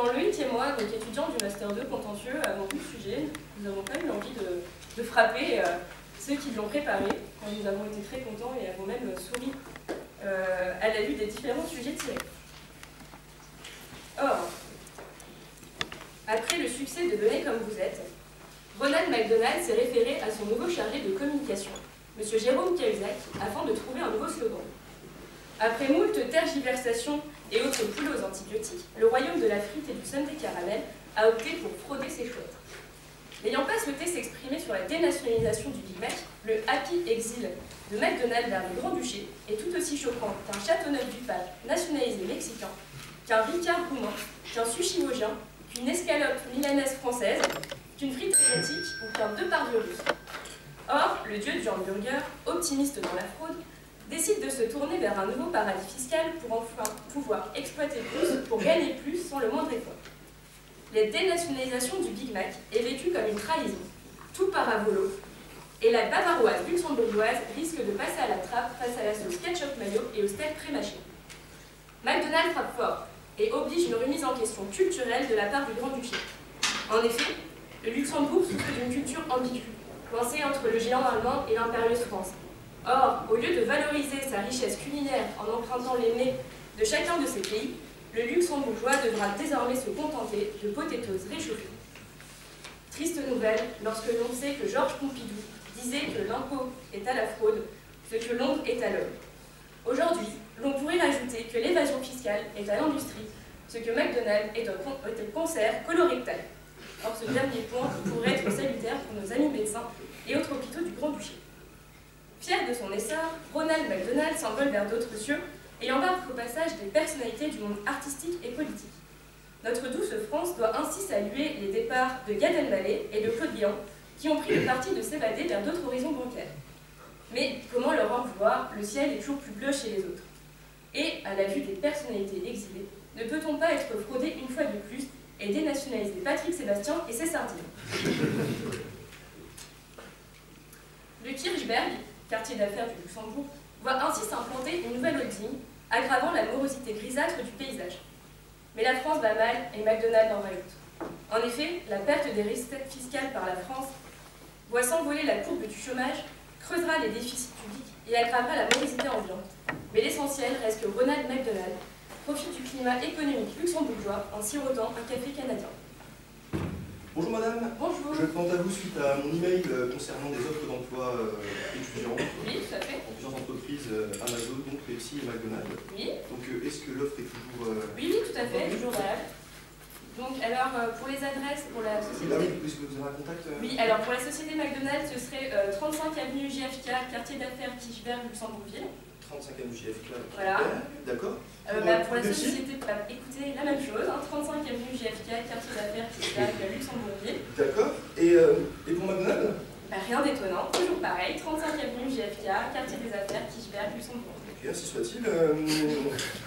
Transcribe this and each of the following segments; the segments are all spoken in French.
Quand Loïc et moi, donc étudiants du Master 2 contentieux, avons vu le sujet, nous n'avons pas eu envie de frapper ceux qui l'ont préparé. Nous avons été très contents et avons même souri à la vue des différents sujets tirés. Or, après le succès de Venez comme vous êtes, Ronald McDonald s'est référé à son nouveau chargé de communication, M. Jérôme Cahuzac, afin de trouver un nouveau slogan. Après moult tergiversations et autres poules aux antibiotiques, le royaume de la frite et du sundae caramel a opté pour frauder ses chouettes. N'ayant pas souhaité s'exprimer sur la dénationalisation du Big Mac, le happy exil de McDonald's vers le Grand-Duché est tout aussi choquant qu'un Châteauneuf-du-Pape nationalisé mexicain, qu'un Ricard roumain, qu'un sushi vosgien, qu'une escalope milanaise française, qu'une frite asiatique ou qu'un Depardieu russe. Or, le dieu du hamburger, optimiste dans la fraude, décide de se tourner vers un nouveau paradis fiscal pour enfin pouvoir exploiter plus pour gagner plus sans le moindre effort. La dénationalisation du Big Mac est vécue comme une trahison, tout paravolo, et la bavaroise luxembourgeoise risque de passer à la trappe face à la sauce ketchup mayo et au steak pré-mâché. McDonald's frappe fort et oblige une remise en question culturelle de la part du Grand-Duché. En effet, le Luxembourg souffre d'une culture ambiguë, coincée entre le géant allemand et l'impérieuse France. Or, au lieu de valoriser sa richesse culinaire en empruntant les mets de chacun de ces pays, le luxembourgeois devra désormais se contenter de potatoes réchauffées. Triste nouvelle lorsque l'on sait que Georges Pompidou disait que l'impôt est à la fraude, ce que l'ombre est à l'homme. Aujourd'hui, l'on pourrait rajouter que l'évasion fiscale est à l'industrie, ce que McDonald's est au cancer colorectal. Or, ce dernier point pourrait être salutaire pour nos amis médecins et autres hôpitaux du Grand-Duché. Fier de son essor, Ronald McDonald s'envole vers d'autres cieux et embarque au passage des personnalités du monde artistique et politique. Notre douce France doit ainsi saluer les départs de Gad Elmaleh et de Claude Guéant, qui ont pris le parti de s'évader vers d'autres horizons bancaires. Mais comment leur en vouloir, le ciel est toujours plus bleu chez les autres. Et, à la vue des personnalités exilées, ne peut-on pas être fraudé une fois de plus et dénationaliser Patrick Sébastien et ses sardines? Le Kirchberg, quartier d'affaires du Luxembourg, voit ainsi s'implanter une nouvelle holding, aggravant la morosité grisâtre du paysage. Mais la France va mal et McDonald's en rajoute. En effet, la perte des recettes fiscales par la France voit s'envoler la courbe du chômage, creusera les déficits publics et aggravera la morosité ambiante. Mais l'essentiel reste que Ronald McDonald profite du climat économique luxembourgeois en sirotant un café canadien. Bonjour madame. Bonjour. Je présente à vous suite à mon email concernant des offres d'emploi étudiants. Oui, tout à fait. En plusieurs entreprises, Amazon, donc Pepsi et McDonald's. Oui. Donc est-ce que l'offre est toujours... Oui, tout à fait, toujours valable. Donc, alors, pour les adresses, pour la société... Ah oui, est-ce que vous avez un contact Oui, alors pour la société McDonald's, ce serait 35 avenue JFK, quartier d'affaires Kirchberg, Luxembourgville. 35 avenue JFK. Voilà. D'accord. Pour la société, écoutez, la même chose, 35 avenue JFK, quartier d'affaires Kirchberg, Luxembourgville. D'accord. Et pour McDonald's Rien d'étonnant, toujours pareil, 35 avenue JFK, quartier des affaires Kirchberg, Luxembourg. Ok, ainsi soit-il.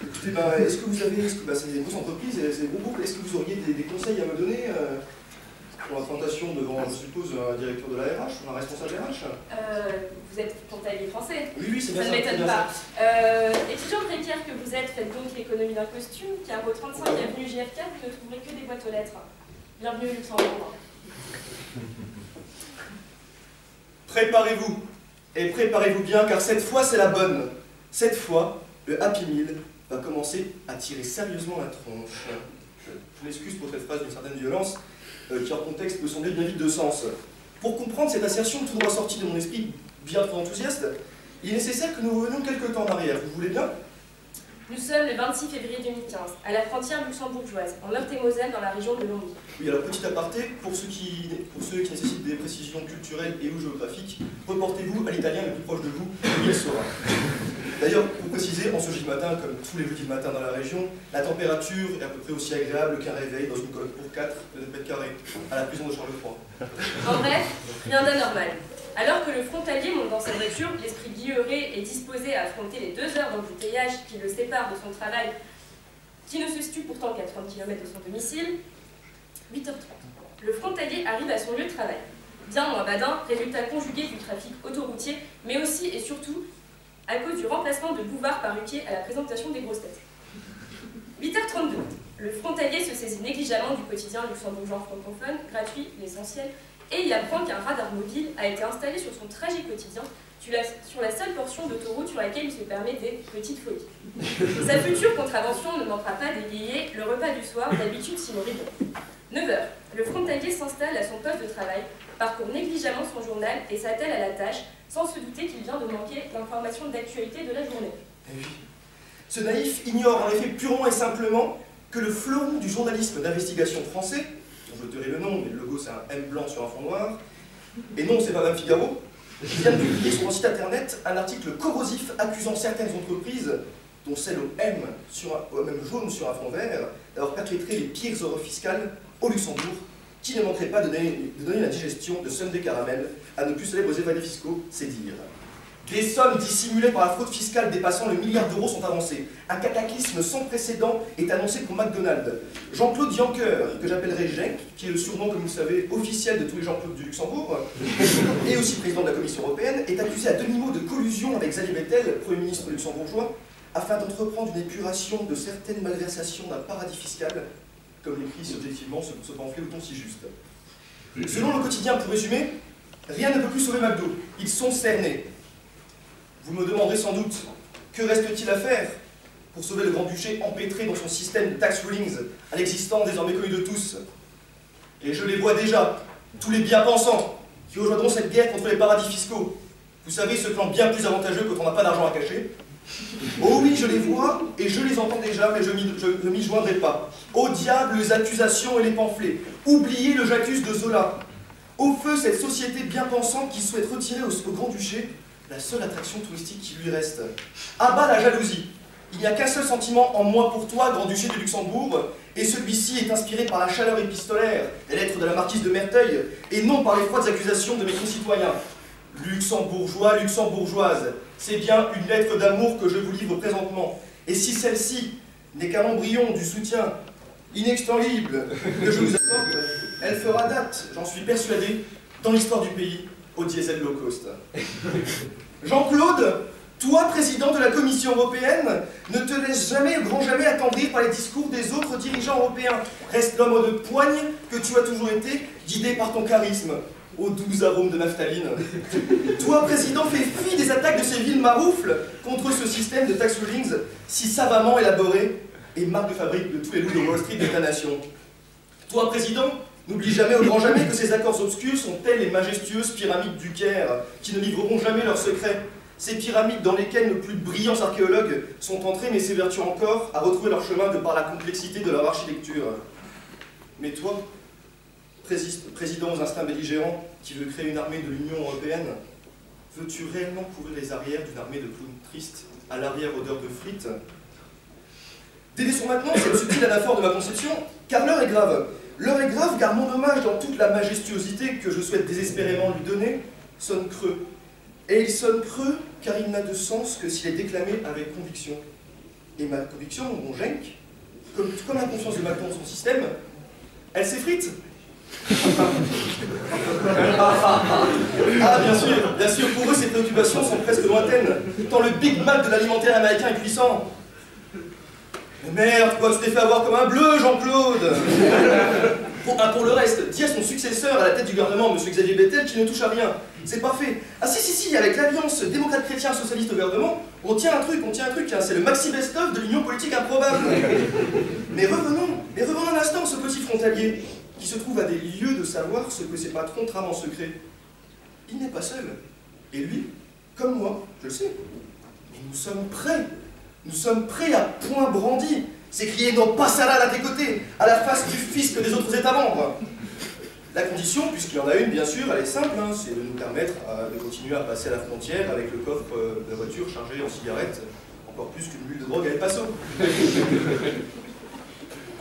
Écoutez, est-ce que vous avez... c'est des grosses entreprises, c'est des gros groupes. Est-ce que vous auriez des conseils à me donner pour la présentation devant, je suppose, un directeur de la RH, un responsable RH? Vous êtes frontalier français? Oui, c'est bien ça. Ça ne m'étonne pas. Étudiant précaire que vous êtes, faites donc l'économie d'un costume, car au 35 avenue JFK, vous ne trouverez que des boîtes aux lettres. Bienvenue au Luxembourg. Préparez-vous, et préparez-vous bien, car cette fois c'est la bonne. Cette fois, le Happy Meal va commencer à tirer sérieusement la tronche. Je m'excuse pour cette phrase d'une certaine violence, qui hors contexte peut sembler bien vide de sens. Pour comprendre cette assertion tout droit sortie de mon esprit bien trop enthousiaste, il est nécessaire que nous revenions quelques temps en arrière. Vous voulez bien? Nous sommes le 26 février 2015, à la frontière luxembourgeoise, en Meurthe-et-Moselle, dans la région de Longwy. Oui, alors petit aparté, pour ceux qui nécessitent des précisions culturelles et ou géographiques, reportez-vous à l'italien le plus proche de vous, il sera. D'ailleurs, pour préciser, en ce jeudi matin, comme tous les jeudis matins dans la région, la température est à peu près aussi agréable qu'un réveil dans une colonne pour 4 mètres carrés, à la prison de Charles-III. En bref, rien d'anormal. Alors que le frontalier monte dans sa voiture, l'esprit guilleré est disposé à affronter les 2 heures d'embouteillage qui le séparent de son travail, qui ne se situe pourtant qu'à 30 km de son domicile, 8h30. Le frontalier arrive à son lieu de travail. Bien moins badin, résultat conjugué du trafic autoroutier, mais aussi et surtout à cause du remplacement de Bouvard par Ruquier à la présentation des grosses têtes. 8h32. Le frontalier se saisit négligemment du quotidien luxembourgeois francophone, gratuit, l'essentiel, et il apprend qu'un radar mobile a été installé sur son trajet quotidien sur la seule portion d'autoroute sur laquelle il se permet des petites folies. Sa future contravention ne manquera pas d'égayer le repas du soir, d'habitude si moribond. 9 h, le frontalier s'installe à son poste de travail, parcourt négligemment son journal et s'attelle à la tâche, sans se douter qu'il vient de manquer l'information d'actualité de la journée. Eh oui. Ce naïf ignore en effet purement et simplement que le fleuron du journalisme d'investigation français, dont je tairai le nom, mais le logo c'est un M blanc sur un fond noir, et non, c'est pas Madame Figaro, vient de publier sur son site internet un article corrosif accusant certaines entreprises, dont celle au M jaune sur un fond vert, d'avoir perpétré les pires horreurs fiscales au Luxembourg, qui ne manquerait pas de donner la digestion de Sunday Caramel à nos plus célèbres évadés fiscaux, c'est dire. Des sommes dissimulées par la fraude fiscale dépassant le milliard d'euros sont avancées. Un cataclysme sans précédent est annoncé pour McDonald's. Jean-Claude Juncker, que j'appellerai Genk, qui est le surnom, comme vous le savez, officiel de tous les Jean-Claude du Luxembourg, et aussi président de la Commission européenne, est accusé à demi-mot de collusion avec Xavier Bettel, Premier ministre luxembourgeois, afin d'entreprendre une épuration de certaines malversations d'un paradis fiscal, comme l'écrit subjectivement ce pamphlet au ton si juste. Selon le quotidien, pour résumer, rien ne peut plus sauver McDo. Ils sont cernés. Vous me demanderez sans doute, que reste-t-il à faire pour sauver le Grand-Duché empêtré dans son système de tax rulings, à l'existence désormais connue de tous? Et je les vois déjà, tous les bien-pensants, qui rejoindront cette guerre contre les paradis fiscaux. Vous savez, ce clan bien plus avantageux quand on n'a pas d'argent à cacher. Oh oui, je les vois et je les entends déjà, mais je ne m'y joindrai pas. Au diable les accusations et les pamphlets. Oubliez le j'accuse de Zola. Au feu cette société bien pensante qui souhaite retirer au Grand-Duché la seule attraction touristique qui lui reste. À bas la jalousie. Il n'y a qu'un seul sentiment en moins pour toi, Grand-Duché de Luxembourg, et celui-ci est inspiré par la chaleur épistolaire des lettres de la marquise de Merteuil, et non par les froides accusations de mes concitoyens. Luxembourgeois, luxembourgeoise, c'est bien une lettre d'amour que je vous livre présentement. Et si celle-ci n'est qu'un embryon du soutien inextinguible que je vous apporte, elle fera date, j'en suis persuadé, dans l'histoire du pays, au diesel low cost. Jean-Claude, toi, président de la Commission européenne, ne te laisse jamais, au grand jamais, attendrir par les discours des autres dirigeants européens. Reste l'homme de poigne que tu as toujours été, guidé par ton charisme, aux doux arômes de naphtaline. Toi, président, fais fi des attaques de ces villes maroufles contre ce système de tax rulings si savamment élaboré et marque de fabrique de tous les loups de Wall Street de ta nation. Toi, président, n'oublie jamais au grand jamais que ces accords obscurs sont telles les majestueuses pyramides du Caire, qui ne livreront jamais leurs secrets. Ces pyramides dans lesquelles nos plus brillants archéologues sont entrés mais s'évertuent encore à retrouver leur chemin de par la complexité de leur architecture. Mais toi, président aux instincts belligérants, qui veut créer une armée de l'Union européenne, veux-tu réellement couvrir les arrières d'une armée de clowns tristes à l'arrière odeur de frites? Délaissons maintenant cette subtile anaphore de ma conception, car l'heure est grave. L'heure est grave car mon hommage, dans toute la majestuosité que je souhaite désespérément lui donner, sonne creux. Et il sonne creux car il n'a de sens que s'il est déclamé avec conviction. Et ma conviction, mon Genk, comme la confiance de Macron dans son système, elle s'effrite. Ah, bien sûr, pour eux, ces préoccupations sont presque lointaines, tant le Big Mac de l'alimentaire américain est puissant. Mais merde, quoi, tu t'es fait avoir comme un bleu, Jean-Claude. Pour le reste, dis à son successeur à la tête du gouvernement, M. Xavier Bettel, qui ne touche à rien. C'est pas fait. Ah si, avec l'alliance démocrate-chrétien-socialiste au gouvernement, on tient un truc, hein, c'est le maxi best-of de l'union politique improbable. Mais revenons un instant à ce petit frontalier, qui se trouve à des lieues de savoir ce que ses patrons trament en secret. Il n'est pas seul. Et lui, comme moi, je le sais. Mais nous sommes prêts. Nous sommes prêts à point brandi. S'écrier non pas ça là à tes côtés, à la face du fisc des autres États membres. La condition, puisqu'il y en a une bien sûr, elle est simple, hein, c'est de nous permettre de continuer à passer à la frontière avec le coffre de la voiture chargé en cigarettes, encore plus qu'une bulle de drogue à El Paso.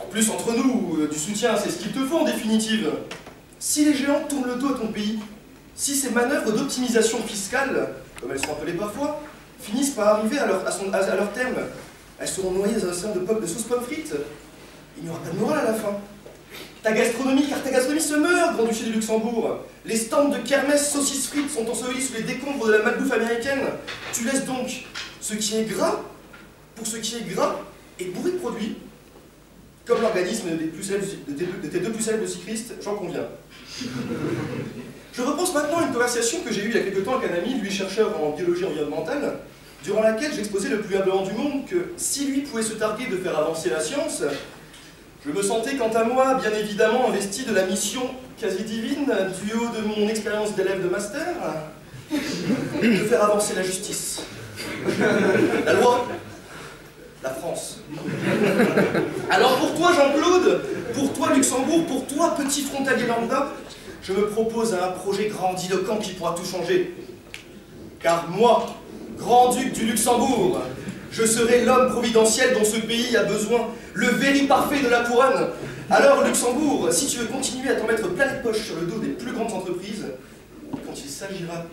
En plus, entre nous, du soutien, c'est ce qu'il te faut en définitive. Si les géants tournent le dos à ton pays, si ces manœuvres d'optimisation fiscale, comme elles sont appelées parfois, finissent par arriver à leur terme, elles seront noyées dans un océan de sauce pommes frites. Il n'y aura pas de morale à la fin. Ta gastronomie se meurt, Grand-Duché du Luxembourg. Les stands de kermesse saucisses frites sont ensevelis sous les décombres de la malbouffe américaine. Tu laisses donc ce qui est gras, pour ce qui est gras et bourré de produits, Comme l'organisme des tes deux plus célèbres cyclistes, j'en conviens. Je repense maintenant à une conversation que j'ai eue il y a quelque temps avec un ami, lui chercheur en biologie environnementale, durant laquelle j'exposais le plus humblement du monde que si lui pouvait se targuer de faire avancer la science, je me sentais quant à moi, bien évidemment, investi de la mission quasi divine, du haut de mon expérience d'élève de master, de faire avancer la justice, la loi, la France. Alors pour toi Jean-Claude, pour toi Luxembourg, pour toi petit frontalier lambda, je me propose un projet grandiloquent qui pourra tout changer. Car moi, grand-duc du Luxembourg, je serai l'homme providentiel dont ce pays a besoin, le véri parfait de la couronne. Alors Luxembourg, si tu veux continuer à t'en mettre plein les poches sur le dos des plus grandes entreprises, quand il s'agira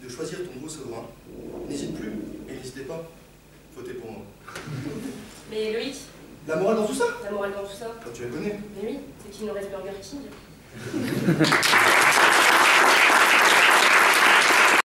de choisir ton nouveau souverain, n'hésite plus et n'hésitez pas, votez pour moi. Mais Loïc, La morale dans tout ça? la morale dans tout ça, Tu la connais. mais oui, c'est qu'il nous reste Burger King.